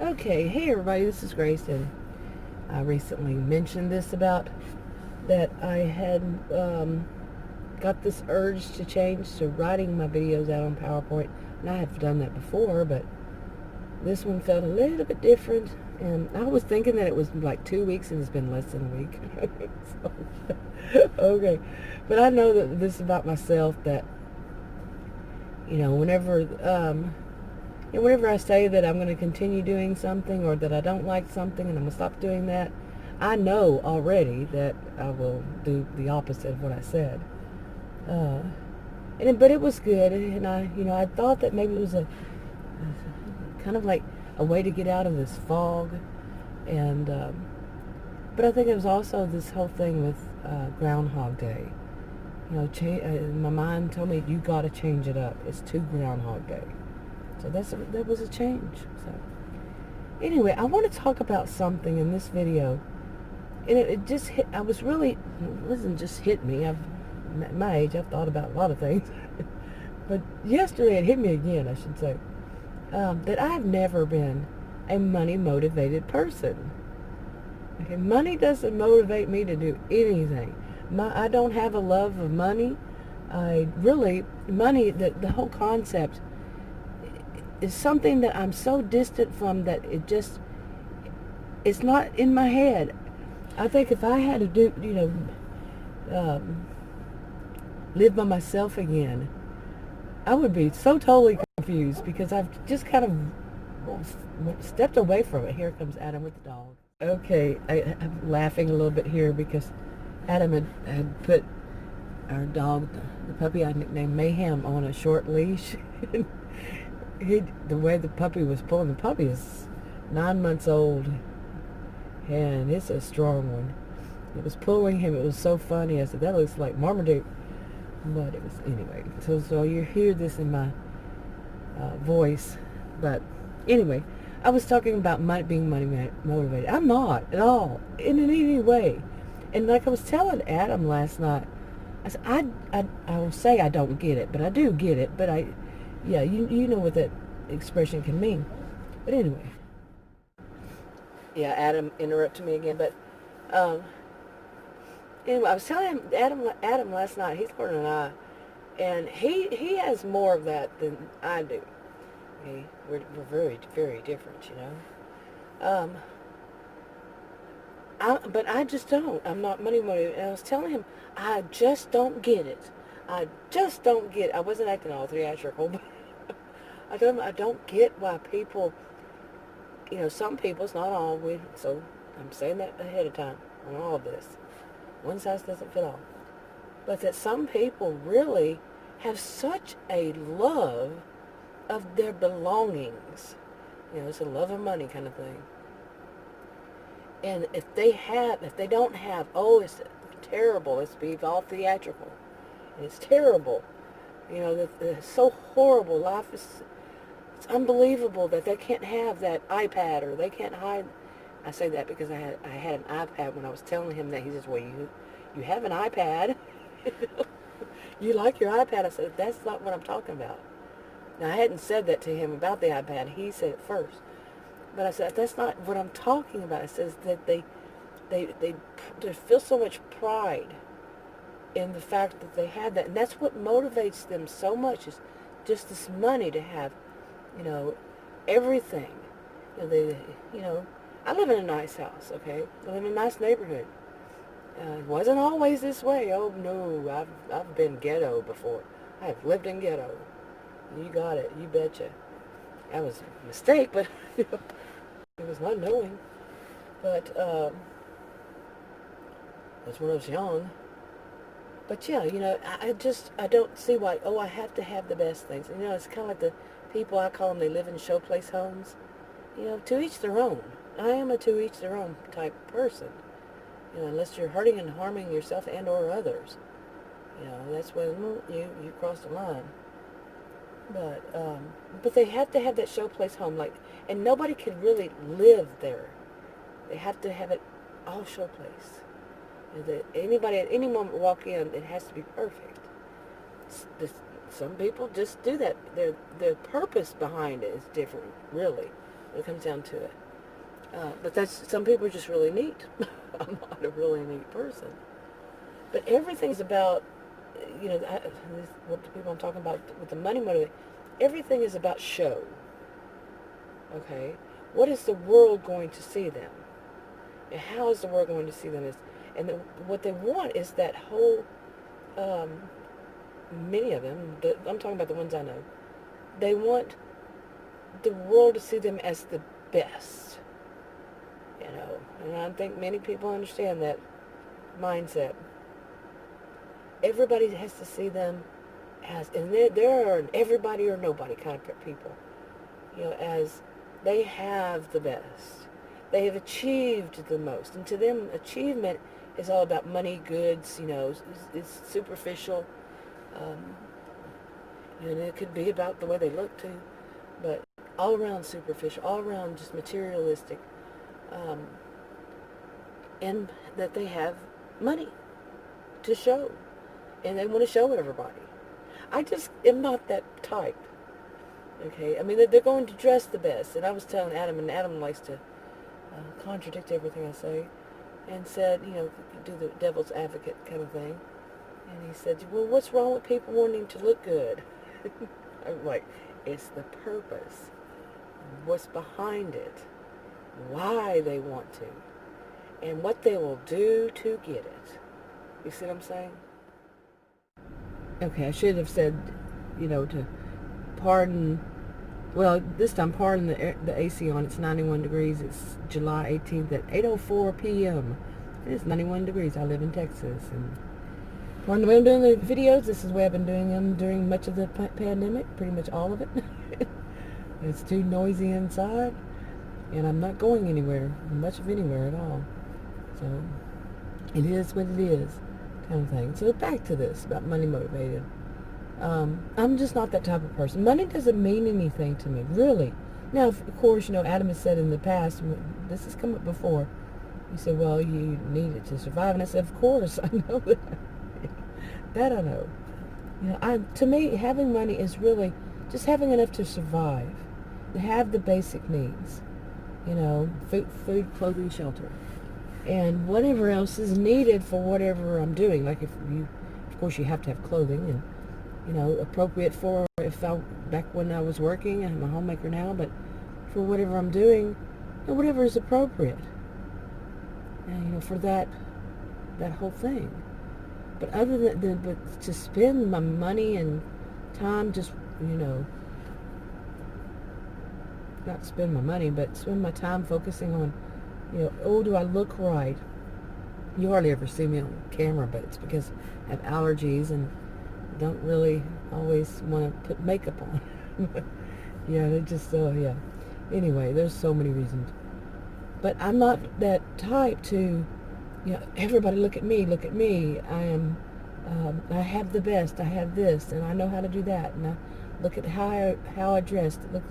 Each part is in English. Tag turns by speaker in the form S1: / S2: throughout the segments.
S1: Okay, hey everybody, this is Grace, and I recently mentioned this about that I had got this urge to change to writing my videos out on PowerPoint, and I have done that before, but this one felt a little bit different, and I was thinking that it was like 2 weeks, and it's been less than a week. Okay, but I know that this is about myself, that, whenever and whenever I say that I'm going to continue doing something or that I don't like something and I'm going to stop doing that, I know already that I will do the opposite of what I said. But it was good, and I thought that maybe it was a kind of like a way to get out of this fog, and but I think it was also this whole thing with Groundhog Day. My mind told me, you got to change it up. It's too Groundhog Day. So that was a change. So anyway, I want to talk about something in this video, and it just hit. It wasn't just hit me. At my age, I've thought about a lot of things, but yesterday it hit me again, I should say, that I've never been a money motivated person. Okay, money doesn't motivate me to do anything. I don't have a love of money. Money, the whole concept is something that I'm so distant from that it's not in my head. I think if I had to live by myself again, I would be so totally confused because I've just kind of stepped away from it. Here comes Adam with the dog. Okay, I'm laughing a little bit here because Adam had put our dog, the puppy I nicknamed Mayhem, on a short leash. The way the puppy was pulling, the puppy is 9 months old, and it's a strong one. It was pulling him. It was so funny. I said, that looks like Marmaduke. But it was, anyway. So you hear this in my voice. But anyway, I was talking about being money motivated. I'm not at all, in any way. And like I was telling Adam last night, I said, I will say I don't get it, but I do get it. But you know what that expression can mean. But anyway, yeah, Adam interrupted me again. But anyway, I was telling Adam last night. He's older than I, and he has more of that than I do. Okay, we're very, very different, but I just don't. I'm not money motivated. And I was telling him, I just don't get it. I just don't get it. I wasn't acting all theatrical, but I don't get why people, some people, it's not all, so I'm saying that ahead of time on all of this. One size doesn't fit all. But that some people really have such a love of their belongings. It's a love of money kind of thing. And if they don't have, it's terrible. It's be all theatrical. And it's terrible. It's so horrible. Life is, it's unbelievable that they can't have that iPad, or they can't hide. I say that because I had an iPad when I was telling him that. He says, well, you have an iPad. You like your iPad. I said, that's not what I'm talking about. Now, I hadn't said that to him about the iPad. He said it first. But I said, that's not what I'm talking about. It says that they feel so much pride in the fact that they have that. And that's what motivates them so much, is just this money to have, everything. I live in a nice house, okay? I live in a nice neighborhood. It wasn't always this way. Oh, no, I've been ghetto before. I have lived in ghetto. You got it. You betcha. That was a mistake, but it was not knowing. But that's when I was young. But yeah, I don't see why, I have to have the best things. It's kind of like the people, I call them, they live in showplace homes. To each their own. I am a to each their own type person. Unless you're hurting and harming yourself and or others. That's when you cross the line. But they have to have that showplace home, and nobody can really live there. They have to have it all showplace. That anybody at any moment walk in, it has to be perfect. Some people just do that. Their purpose behind it is different, really. when it comes down to it. But some people are just really neat. I'm not a really neat person. But everything's about, what the people I'm talking about with the money motive, everything is about show. Okay? What is the world going to see them? And how is the world going to see them? What they want is that whole, many of them, I'm talking about the ones I know, they want the world to see them as the best. And I think many people understand that mindset. Everybody has to see them as, and they're an everybody or nobody kind of people, as they have the best. They have achieved the most. And to them, achievement is all about money, goods, it's superficial. And it could be about the way they look too, but all around superficial, all around just materialistic. And that they have money to show. And they want to show everybody. I just am not that type. Okay? I mean, they're going to dress the best. And I was telling Adam, and Adam likes to contradict everything I say, and said, do the devil's advocate kind of thing. And he said, well, what's wrong with people wanting to look good? I'm like, it's the purpose. What's behind it? Why they want to. And what they will do to get it. You see what I'm saying? Okay, I should have said, to pardon, well, this time pardon the AC on. It's 91 degrees. It's July 18th at 8:04 p.m. It is 91 degrees. I live in Texas. And pardon the way I'm doing the videos. This is the way I've been doing them during much of the pandemic. Pretty much all of it. It's too noisy inside. And I'm not going anywhere, much of anywhere at all. So, it is what it is, kind of thing. So back to this, about money motivated. I'm just not that type of person. Money doesn't mean anything to me, really. Now, of course, Adam has said in the past, this has come up before, he said, well, you need it to survive. And I said, of course, I know that. That I know. To me, having money is really just having enough to survive, to have the basic needs. Food, clothing, shelter. And whatever else is needed for whatever I'm doing. Like of course you have to have clothing and, appropriate for, back when I was working, I'm a homemaker now, but for whatever I'm doing, whatever is appropriate. And, for that whole thing. But other than, but to spend my money and time just, not spend my money, but spend my time focusing on, do I look right? You hardly ever see me on camera, but it's because I have allergies and don't really always want to put makeup on. They just, yeah. Anyway, there's so many reasons. But I'm not that type to, everybody look at me. I am, I have the best, I have this, and I know how to do that, and I look at how I dressed, look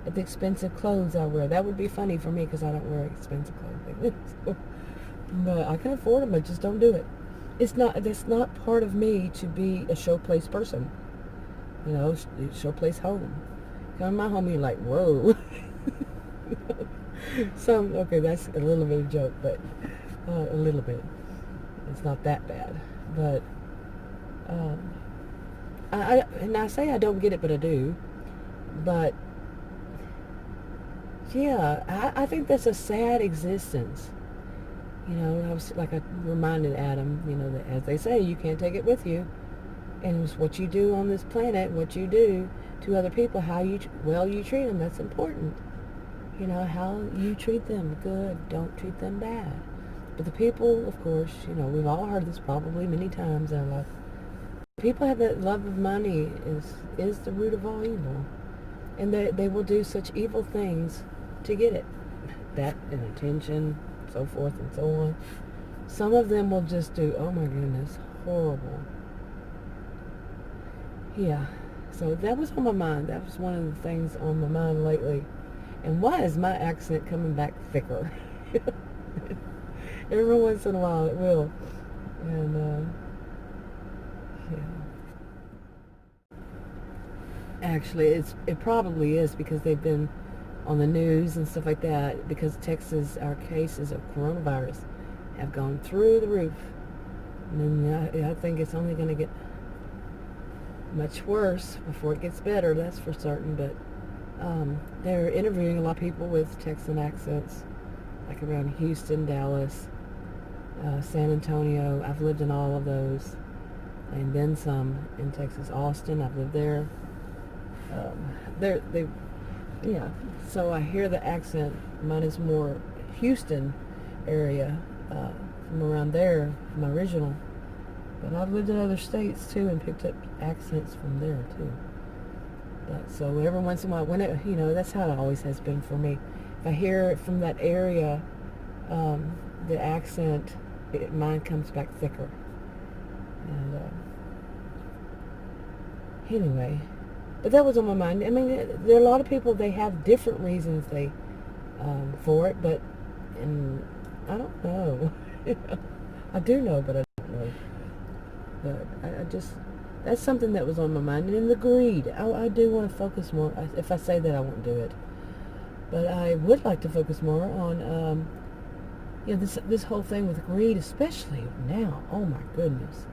S1: at the expensive clothes I wear. That would be funny for me because I don't wear expensive clothing. But I can afford them, I just don't do it. That's not part of me to be a showplace person. Showplace home. Come in my home, you're like, whoa. Okay, that's a little bit of a joke, but a little bit. It's not that bad. But I say I don't get it, but I do. But yeah, I think that's a sad existence. I was like, I reminded Adam, that as they say, you can't take it with you. And it's what you do on this planet, what you do to other people, how you treat them, that's important. How you treat them, good, don't treat them bad. But the people, of course, we've all heard this probably many times in our life. People have that love of money is the root of all evil. And they will do such evil things to get it. That and attention, so forth and so on. Some of them will just do, oh my goodness, horrible. Yeah, so that was on my mind. That was one of the things on my mind lately. And why is my accent coming back thicker? Every once in a while it will. And, yeah. Actually, it probably is because they've been on the news and stuff like that, because Texas, our cases of coronavirus have gone through the roof. And then I think it's only going to get much worse before it gets better, that's for certain. But they're interviewing a lot of people with Texan accents, like around Houston, Dallas, San Antonio. I've lived in all of those, and then some in Texas. Austin, I've lived there. Yeah. So I hear the accent. Mine is more Houston area, from around there, my original. But I've lived in other states too and picked up accents from there too. But so every once in a while, when it, that's how it always has been for me. If I hear it from that area, the accent, mine comes back thicker. And anyway, but that was on my mind. I mean, there are a lot of people, they have different reasons for it, but and I don't know. I do know, but I don't know. But I just, that's something that was on my mind. And then the greed. I do want to focus more. If I say that, I won't do it. But I would like to focus more on, this whole thing with greed, especially now. Oh my goodness.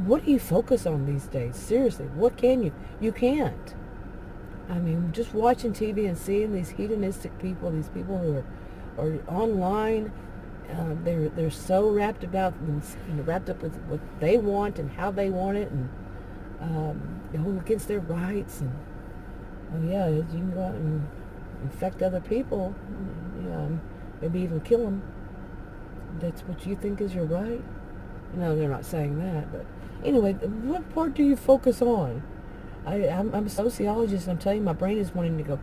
S1: What do you focus on these days? Seriously, what can you? You can't. I mean, just watching TV and seeing these hedonistic people, these people who are online, they're so wrapped up with what they want and how they want it, and go against their rights, and you can go out and infect other people, maybe even kill them. That's what you think is your right. No, they're not saying that, but anyway, what part do you focus on? I'm a sociologist, and I'm telling you, my brain is wanting to go,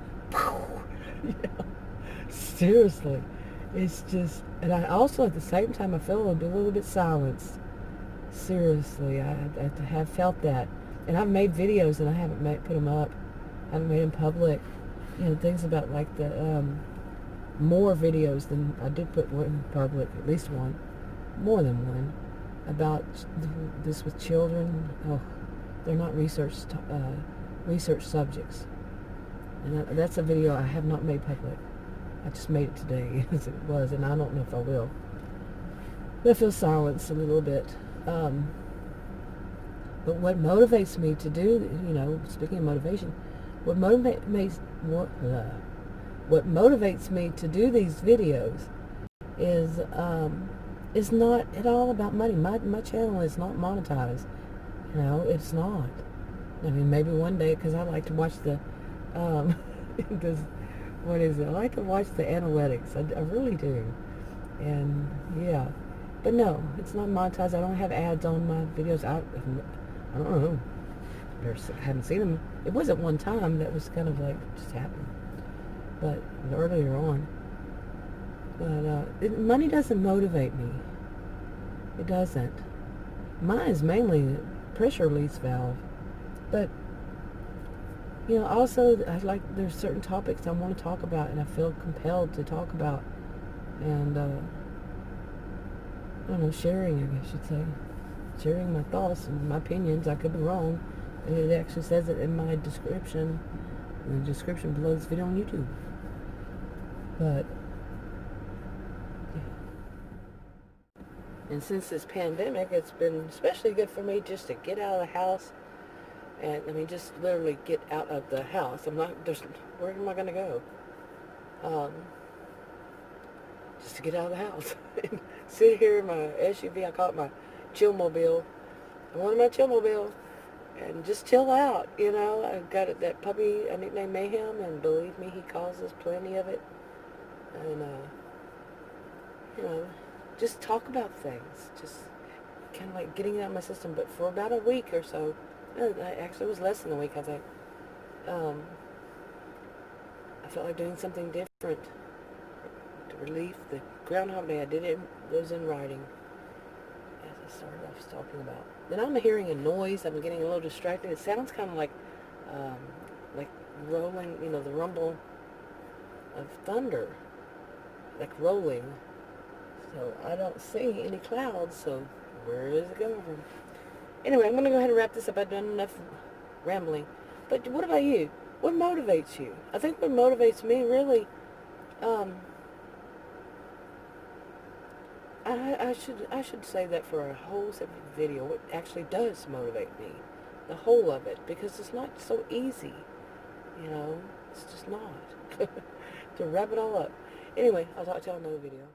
S1: seriously. It's just, and I also, at the same time, I feel a little bit silenced. Seriously, I have felt that. And I've made videos, and I haven't put them up. I haven't made them public. Things about, like, the, more videos than I did put one in public, at least one, more than one, about this with children. Oh, they're not research subjects. And that's a video I have not made public. I just made it today, as it was, and I don't know if I will. But I feel silenced a little bit. But what motivates me to do, speaking of motivation, what motivates me to do these videos is not at all about money. My channel is not monetized. It's not. I mean, maybe one day, because I like to watch the, what is it? I like to watch the analytics. I really do. And, yeah. But no, it's not monetized. I don't have ads on my videos. I don't know. I haven't seen them. It was at one time that was kind of like just happened. But earlier on. But money doesn't motivate me. It doesn't. Mine is mainly pressure release valve. But also, there's certain topics I want to talk about, and I feel compelled to talk about, and I don't know, sharing, I guess you'd say, sharing my thoughts and my opinions. I could be wrong. It actually says it in my description, in the description below this video on YouTube. But and since this pandemic, it's been especially good for me just to get out of the house. And, just literally get out of the house. Where am I going to go? Just to get out of the house. And sit here in my SUV. I call it my chillmobile. I wanted my chillmobile. And just chill out, I've got that puppy, I nicknamed Mayhem, and believe me, he causes plenty of it. And, just talk about things. Just kind of like getting it out of my system. But for about a week or so, actually, it was less than a week, I think. I felt like doing something different to relieve the Groundhog Day. I did it. It was in writing, as I started off talking about. Then I'm hearing a noise. I'm getting a little distracted. It sounds kind of like rolling. The rumble of thunder, like rolling. So I don't see any clouds. So where is it coming from? Anyway, I'm going to go ahead and wrap this up. I've done enough rambling. But what about you? What motivates you? I think what motivates me really, um, I should say that for a whole separate video, what actually does motivate me, the whole of it, because it's not so easy, you know, it's just not, to wrap it all up. Anyway, I'll talk to y'all in another video.